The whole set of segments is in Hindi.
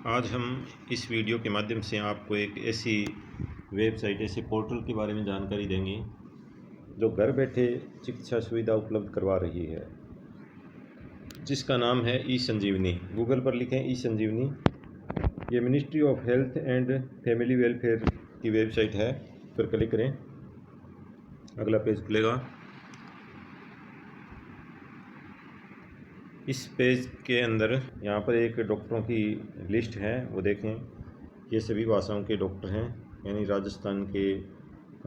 आज हम इस वीडियो के माध्यम से आपको एक ऐसी वेबसाइट, ऐसे पोर्टल के बारे में जानकारी देंगे जो घर बैठे चिकित्सा सुविधा उपलब्ध करवा रही है, जिसका नाम है ई संजीवनी। गूगल पर लिखें ई संजीवनी। ये ministry of health and family welfare की वेबसाइट है। पर क्लिक करें, अगला पेज खुलेगा। इस पेज के अंदर यहाँ पर एक डॉक्टरों की लिस्ट है, वो देखें। ये सभी भाषाओं के डॉक्टर हैं, यानी राजस्थान के,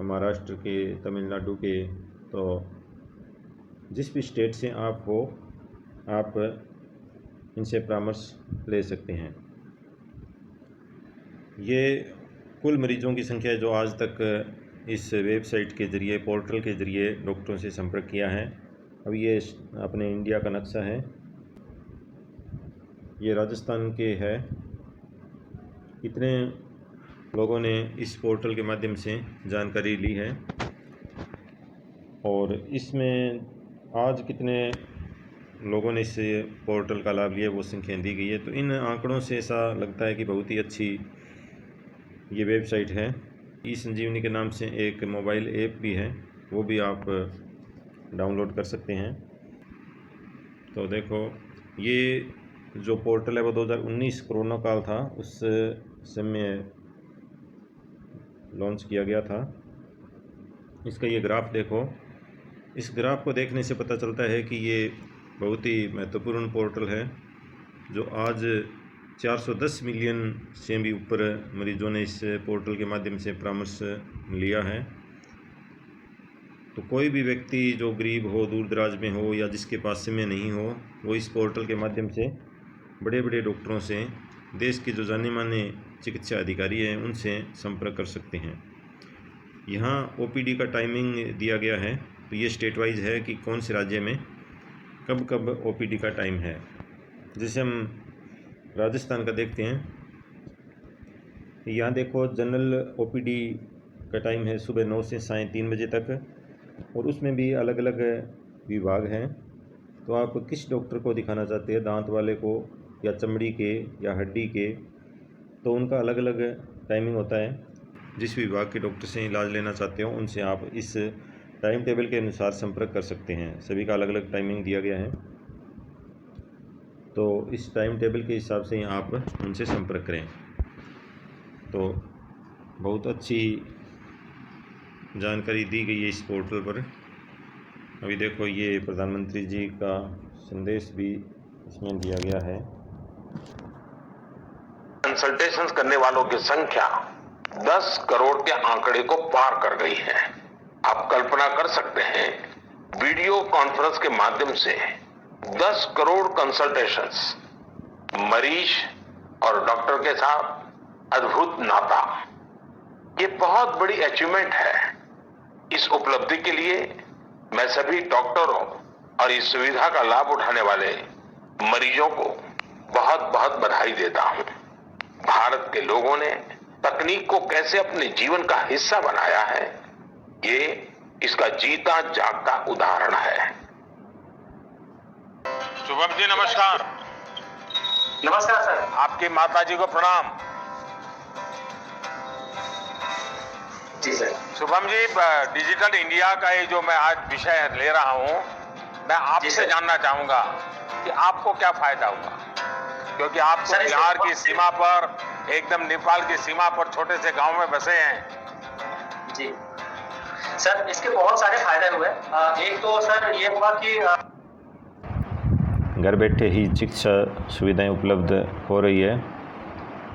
महाराष्ट्र के, तमिलनाडु के। तो जिस भी स्टेट से आप हो, आप इनसे परामर्श ले सकते हैं। ये कुल मरीजों की संख्या है जो आज तक इस वेबसाइट के ज़रिए, पोर्टल के ज़रिए डॉक्टरों से संपर्क किया है। अब ये अपने इंडिया का नक्शा है। ये राजस्थान के है। कितने लोगों ने इस पोर्टल के माध्यम से जानकारी ली है और इसमें आज कितने लोगों ने इस पोर्टल का लाभ लिया, वो संख्या दी गई है। तो इन आंकड़ों से ऐसा लगता है कि बहुत ही अच्छी ये वेबसाइट है। ई संजीवनी के नाम से एक मोबाइल ऐप भी है, वो भी आप डाउनलोड कर सकते हैं। तो देखो, ये जो पोर्टल है वो 2019 कोरोना काल था, उस समय लॉन्च किया गया था। इसका ये ग्राफ देखो। इस ग्राफ को देखने से पता चलता है कि ये बहुत ही महत्वपूर्ण पोर्टल है, जो आज 410 मिलियन से भी ऊपर मरीजों ने इस पोर्टल के माध्यम से परामर्श लिया है। तो कोई भी व्यक्ति जो गरीब हो, दूर दराज में हो, या जिसके पास समय नहीं हो, वो इस पोर्टल के माध्यम से बड़े बड़े डॉक्टरों से, देश के जो जाने माने चिकित्सा अधिकारी हैं, उनसे संपर्क कर सकते हैं। यहाँ ओपीडी का टाइमिंग दिया गया है। तो ये स्टेट वाइज है कि कौन से राज्य में कब कब ओपीडी का टाइम है। जैसे हम राजस्थान का देखते हैं, यहाँ देखो, जनरल ओपीडी का टाइम है सुबह 9 से साढ़े 3 बजे तक, और उसमें भी अलग अलग विभाग हैं। तो आप किस डॉक्टर को दिखाना चाहते हैं, दांत वाले को या चमड़ी के या हड्डी के, तो उनका अलग अलग टाइमिंग होता है। जिस विभाग के डॉक्टर से इलाज लेना चाहते हो, उनसे आप इस टाइम टेबल के अनुसार संपर्क कर सकते हैं। सभी का अलग अलग टाइमिंग दिया गया है, तो इस टाइम टेबल के हिसाब से आप उनसे संपर्क करें। तो बहुत अच्छी जानकारी दी गई है इस पोर्टल पर। अभी देखो, ये प्रधानमंत्री जी का संदेश भी इसमें दिया गया है। कंसल्टेशंस करने वालों की संख्या 10 करोड़ के आंकड़े को पार कर गई है। आप कल्पना कर सकते हैं, वीडियो कॉन्फ्रेंस के माध्यम से 10 करोड़ कंसल्टेशंस, मरीज और डॉक्टर के साथ अद्भुत नाता। ये बहुत बड़ी अचीवमेंट है। इस उपलब्धि के लिए मैं सभी डॉक्टरों और इस सुविधा का लाभ उठाने वाले मरीजों को बहुत बहुत बधाई देता हूं। भारत के लोगों ने तकनीक को कैसे अपने जीवन का हिस्सा बनाया है, ये इसका जीता जागता उदाहरण है। शुभम जी नमस्कार। नमस्कार सर। आपकी माता जी को प्रणाम। जी sir. Shubham ji, digital India का ये जो मैं आज विषय ले रहा हूं, मैं आपसे जानना चाहूंगा कि आपको क्या फायदा हुआ, क्योंकि आप तो बिहार की सीमा पर, एकदम नेपाल की सीमा पर छोटे से गांव में बसे हैं। जी सर, इसके बहुत सारे फायदे हुए। एक तो सर ये हुआ कि घर बैठे ही चिकित्सा सुविधाएं उपलब्ध हो रही है।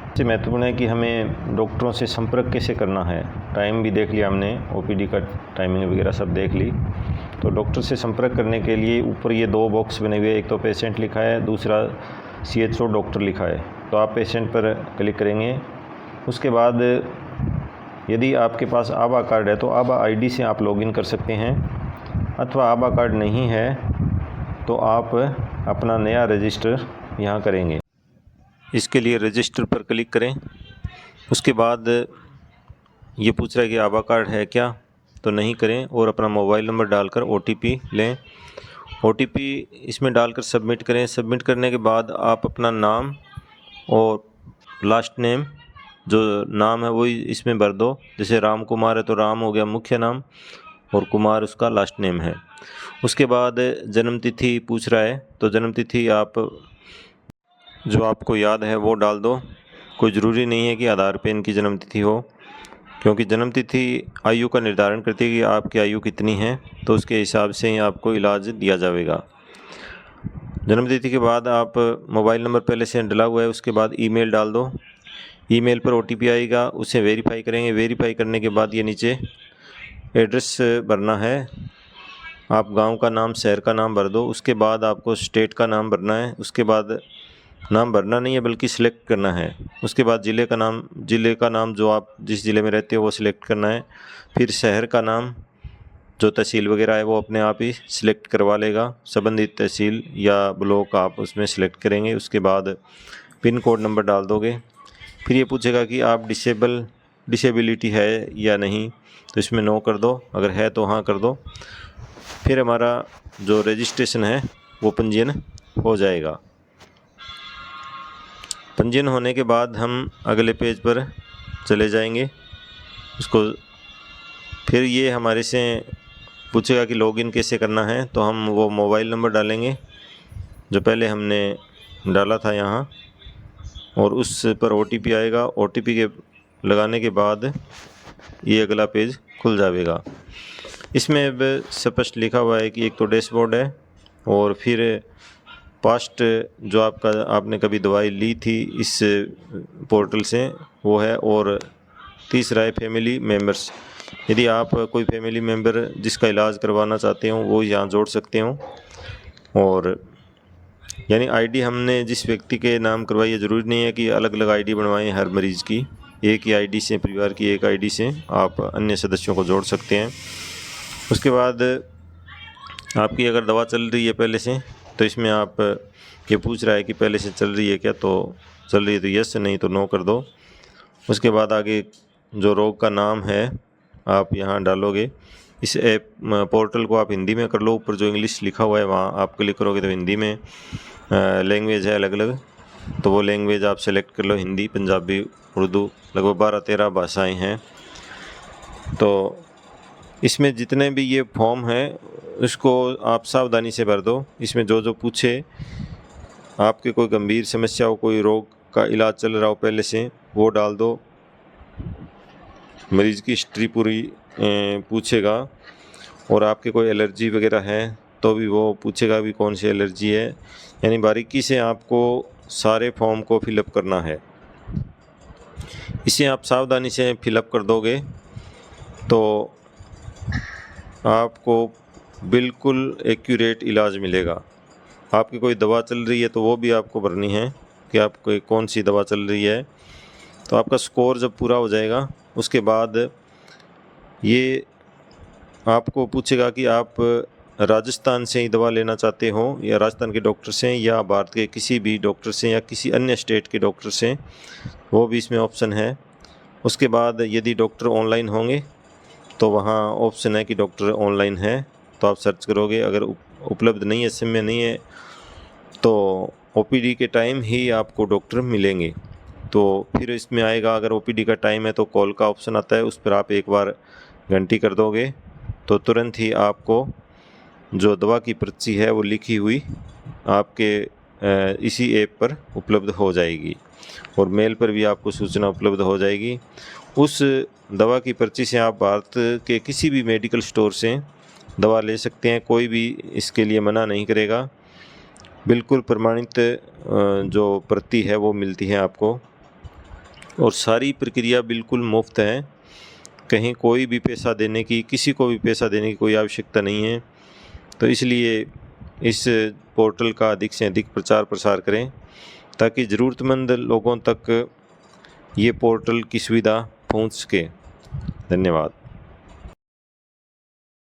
सबसे महत्वपूर्ण है कि हमें डॉक्टरों से संपर्क कैसे करना है। टाइम भी देख लिया हमने, ओपीडी का टाइमिंग वगैरह सब देख ली। तो डॉक्टर से संपर्क करने के लिए ऊपर ये 2 बॉक्स बने हुए, एक तो पेशेंट लिखा है, दूसरा CHO डॉक्टर लिखा है। तो आप पेशेंट पर क्लिक करेंगे। उसके बाद यदि आपके पास आभा कार्ड है तो आभा ID से आप लॉगिन कर सकते हैं, अथवा आभा कार्ड नहीं है तो आप अपना नया रजिस्टर यहाँ करेंगे। इसके लिए रजिस्टर पर क्लिक करें। उसके बाद ये पूछ रहा है कि आभा कार्ड है क्या, तो नहीं करें, और अपना मोबाइल नंबर डालकर OTP लें। OTP इसमें डालकर सबमिट करें। सबमिट करने के बाद आप अपना नाम और लास्ट नेम जो नाम है वही इसमें भर दो। जैसे राम कुमार है तो राम हो गया मुख्य नाम और कुमार उसका लास्ट नेम है। उसके बाद जन्म तिथि पूछ रहा है तो जन्म तिथि आप जो आपको याद है वो डाल दो। कोई ज़रूरी नहीं है कि आधार पे इनकी जन्म तिथि हो, क्योंकि जन्म तिथि आयु का निर्धारण करती है कि आपकी आयु कितनी है, तो उसके हिसाब से ही आपको इलाज दिया जाएगा। जन्म तिथि के बाद आप मोबाइल नंबर पहले से डला हुआ है, उसके बाद ईमेल डाल दो। ईमेल पर OTP आएगा, उसे वेरीफाई करेंगे। वेरीफाई करने के बाद ये नीचे एड्रेस भरना है। आप गांव का नाम शहर का नाम भर दो। उसके बाद आपको स्टेट का नाम भरना है। उसके बाद नाम भरना नहीं है बल्कि सिलेक्ट करना है। उसके बाद ज़िले का नाम जो आप जिस ज़िले में रहते हो वो सिलेक्ट करना है। फिर शहर का नाम जो तहसील वगैरह है वो अपने आप ही सिलेक्ट करवा लेगा। संबंधित तहसील या ब्लॉक आप उसमें सिलेक्ट करेंगे। उसके बाद पिन कोड नंबर डाल दोगे। फिर ये पूछेगा कि आप डिसेबिलिटी है या नहीं, तो इसमें नो कर दो, अगर है तो हाँ कर दो। फिर हमारा जो रजिस्ट्रेशन है वो पंजीयन हो जाएगा। पंजीयन होने के बाद हम अगले पेज पर चले जाएंगे। उसको फिर ये हमारे से पूछेगा कि लॉगिन कैसे करना है, तो हम वो मोबाइल नंबर डालेंगे जो पहले हमने डाला था यहाँ, और उस पर OTP आएगा। OTP के लगाने के बाद ये अगला पेज खुल जाएगा। इसमें अब स्पष्ट लिखा हुआ है कि एक तो डैशबोर्ड है, और फिर पास्ट जो आपने कभी दवाई ली थी इस पोर्टल से वो है, और तीसरा है फैमिली मेम्बर्स। यदि आप कोई फैमिली मेम्बर जिसका इलाज करवाना चाहते हो वो यहाँ जोड़ सकते हो। और यानी ID हमने जिस व्यक्ति के नाम करवाई है, ज़रूरी नहीं है कि अलग अलग ID बनवाएं हर मरीज़ की। एक ही ID से, परिवार की एक ID से आप अन्य सदस्यों को जोड़ सकते हैं। उसके बाद आपकी अगर दवा चल रही है पहले से, तो इसमें आप ये पूछ रहा है कि पहले से चल रही है क्या, तो चल रही है तो यस, नहीं तो नो कर दो। उसके बाद आगे जो रोग का नाम है आप यहाँ डालोगे। इस ऐप पोर्टल को आप हिंदी में कर लो। ऊपर जो इंग्लिश लिखा हुआ है वहाँ आप क्लिक करोगे तो हिंदी में लैंग्वेज है अलग अलग, तो वो लैंग्वेज आप सेलेक्ट कर लो। हिंदी, पंजाबी, उर्दू, लगभग 12-13 भाषाएँ हैं। तो इसमें जितने भी ये फॉर्म हैं उसको आप सावधानी से भर दो। इसमें जो जो पूछे, आपके कोई गंभीर समस्या हो, कोई रोग का इलाज चल रहा हो पहले से, वो डाल दो। मरीज़ की हिस्ट्री पूरी पूछेगा, और आपके कोई एलर्जी वगैरह है तो भी वो पूछेगा भी कौन सी एलर्जी है। यानी बारीकी से आपको सारे फॉर्म को फिलअप करना है। इसे आप सावधानी से फिलअप कर दोगे तो आपको बिल्कुल एक्यूरेट इलाज मिलेगा। आपकी कोई दवा चल रही है तो वो भी आपको भरनी है कि आपको कौन सी दवा चल रही है। तो आपका स्कोर जब पूरा हो जाएगा उसके बाद ये आपको पूछेगा कि आप राजस्थान से ही दवा लेना चाहते हो या राजस्थान के डॉक्टर से, या भारत के किसी भी डॉक्टर से, या किसी अन्य स्टेट के डॉक्टर से, वो भी इसमें ऑप्शन है। उसके बाद यदि डॉक्टर ऑनलाइन होंगे तो वहाँ ऑप्शन है कि डॉक्टर ऑनलाइन है, तो आप सर्च करोगे। अगर उपलब्ध नहीं है, समय नहीं है, तो OPD के टाइम ही आपको डॉक्टर मिलेंगे। तो फिर इसमें आएगा, अगर OPD का टाइम है तो कॉल का ऑप्शन आता है, उस पर आप एक बार घंटी कर दोगे तो तुरंत ही आपको जो दवा की पर्ची है वो लिखी हुई आपके इसी ऐप पर उपलब्ध हो जाएगी, और मेल पर भी आपको सूचना उपलब्ध हो जाएगी। उस दवा की पर्ची से आप भारत के किसी भी मेडिकल स्टोर से दवा ले सकते हैं, कोई भी इसके लिए मना नहीं करेगा। बिल्कुल प्रमाणित जो पर्ची है वो मिलती है आपको, और सारी प्रक्रिया बिल्कुल मुफ्त है। कहीं कोई भी पैसा देने की, किसी को भी पैसा देने की कोई आवश्यकता नहीं है। तो इसलिए इस पोर्टल का अधिक से अधिक प्रचार प्रसार करें ताकि ज़रूरतमंद लोगों तक ये पोर्टल की सुविधा पहुंच सके। धन्यवाद।